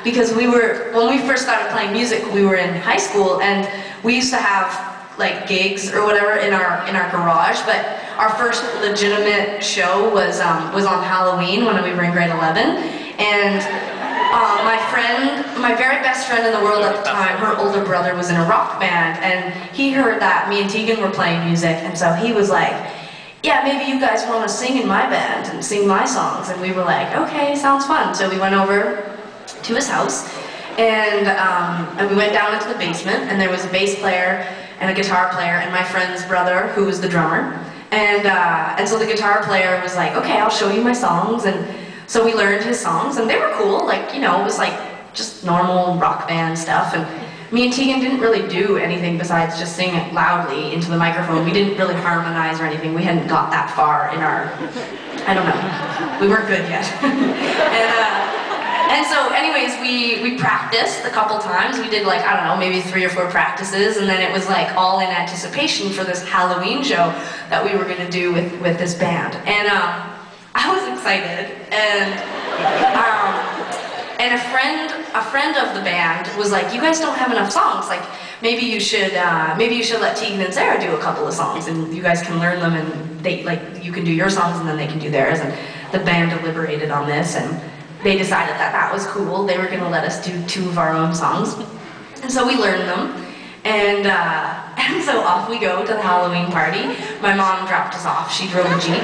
because when we first started playing music, we were in high school, and we used to have like gigs or whatever in our garage, but our first legitimate show was on Halloween when we were in grade 11, and my very best friend in the world at the time, her older brother was in a rock band, and he heard that me and Tegan were playing music, and so he was like, yeah, maybe you guys want to sing in my band and sing my songs, and we were like, okay, sounds fun. So we went over to his house, and we went down into the basement, and there was a bass player and a guitar player and my friend's brother, who was the drummer, and so the guitar player was like, okay, I'll show you my songs, and so we learned his songs, and they were cool, like, you know, it was like just normal rock band stuff, and me and Tegan didn't really do anything besides just sing it loudly into the microphone. We didn't really harmonize or anything. We hadn't got that far in our, I don't know, we weren't good yet. And so anyways, we practiced a couple times. We did like, I don't know, maybe 3 or 4 practices, and then it was like all in anticipation for this Halloween show that we were gonna do with this band. And I was excited, and a friend of the band was like, you guys don't have enough songs, like maybe you should let Tegan and Sara do a couple of songs, and you guys can learn them, and they, like, you can do your songs and then they can do theirs. And the band deliberated on this, and they decided that that was cool. They were gonna let us do 2 of our own songs, and so we learned them, and so off we go to the Halloween party. My mom dropped us off. She drove a Jeep.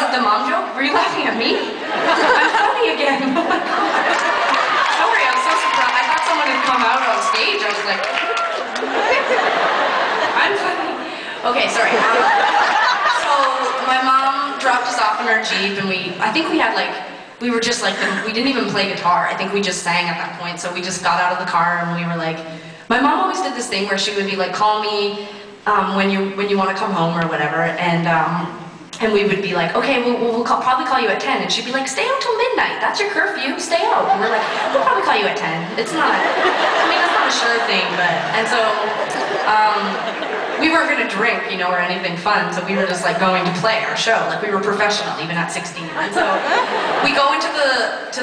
The mom joke? Were you laughing at me? I'm funny again. Oh my God. Sorry, I'm so surprised. I thought someone had come out on stage. I was like, I'm funny. Okay, sorry. So my mom dropped us off in our Jeep, and I think we had like, we were just like, we didn't even play guitar. I think we just sang at that point. So we just got out of the car, and we were like, my mom always did this thing where she would be like, call me when you want to come home or whatever, and we would be like, okay, we'll probably call you at 10. And she'd be like, stay out till midnight. That's your curfew. Stay out. And we're like, we'll probably call you at 10. It's not, I mean, it's not a sure thing, but, and so, we weren't going to drink, you know, or anything fun. So we were just like going to play our show. Like we were professional, even at 16. And so we go into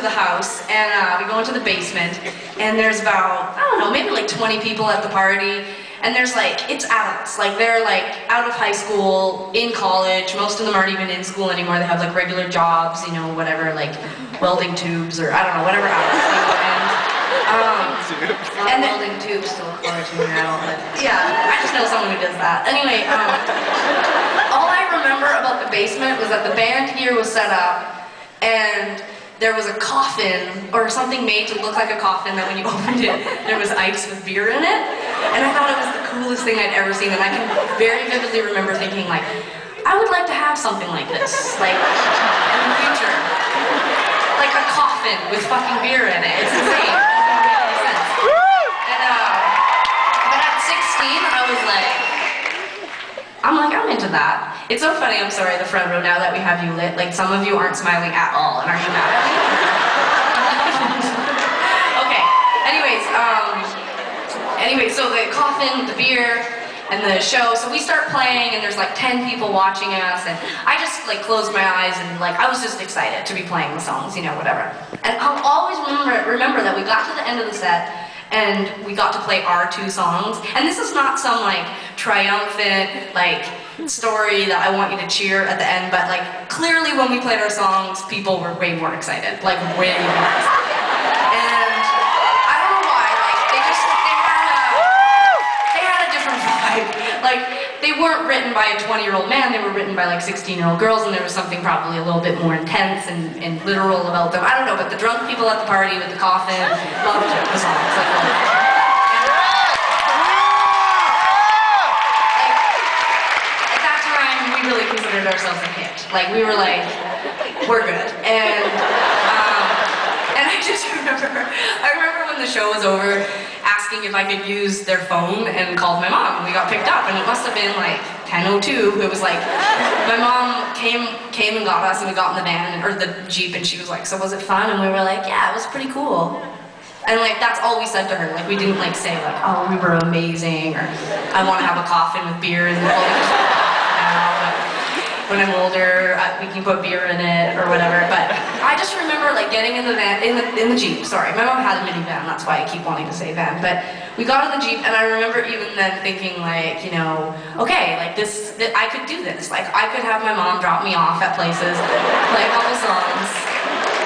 the house, and we go into the basement, and there's about, I don't know, maybe like 20 people at the party. And there's like, it's adults, like they're like out of high school, in college, most of them aren't even in school anymore, they have like regular jobs, you know, whatever, like welding tubes or I don't know, whatever adults do. And welding tubes to look forward to now, but yeah, I just know someone who does that. Anyway, all I remember about the basement was that the band gear was set up, and there was a coffin, or something made to look like a coffin, that when you opened it, there was ice with beer in it. And I thought it was the coolest thing I'd ever seen, and I can very vividly remember thinking, like, I would like to have something like this, like, in the future. Like a coffin with fucking beer in it. It's insane. It doesn't make any sense. But at 16, I was like, I'm into that. It's so funny, I'm sorry, the front row, now that we have you lit, like some of you aren't smiling at all, and are you mad at me? Okay, anyways, so the coffin, the beer, and the show, so we start playing, and there's like 10 people watching us, and I just like closed my eyes, and like I was just excited to be playing the songs, you know, whatever. And I'll always remember that we got to the end of the set, and we got to play our 2 songs. And this is not some like triumphant like story that I want you to cheer at the end, but like clearly when we played our songs, people were way more excited, like way more excited. And I don't know why, like they had a different vibe. Like they weren't written by a 20-year-old man, they were written by like 16-year-old girls, and there was something probably a little bit more intense and literal about them. I don't know, but the drunk people at the party with the coffin loved the songs. At that time, we really considered ourselves a hit. Like we were like, we're good. And I remember when the show was over, asking if I could use their phone, and called my mom, and we got picked up, and it must have been like 10:02. It was like, my mom came and got us, and we got in the van, or the Jeep, and she was like, so was it fun? And we were like, yeah, it was pretty cool. And like, that's all we said to her. Like, we didn't like say like, oh, we were amazing, or I want to have a coffin with beer and now. But when I'm older, we can put beer in it or whatever. But I just remember like getting in the van, in the Jeep. Sorry, my mom had a minivan. That's why I keep wanting to say van. But we got in the Jeep, and I remember even then thinking like, you know, okay, like I could do this. Like I could have my mom drop me off at places, play a couple songs.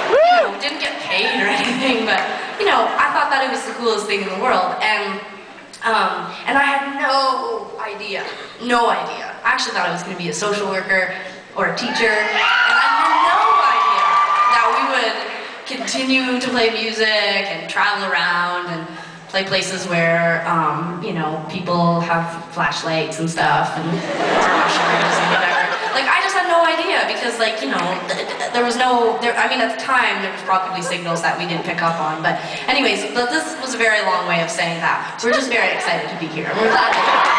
You know, didn't get paid or anything, but you know, I thought that it was the coolest thing in the world, and I had no idea. I actually thought I was going to be a social worker or a teacher, and I had no idea that we would continue to play music and travel around and play places where, you know, people have flashlights and stuff and ushers and whatever. Like, I just had no idea because, like, you know, there was no, I mean, at the time, there was probably signals that we didn't pick up on. But anyways, this was a very long way of saying that. We're just very excited to be here. We're glad to be here.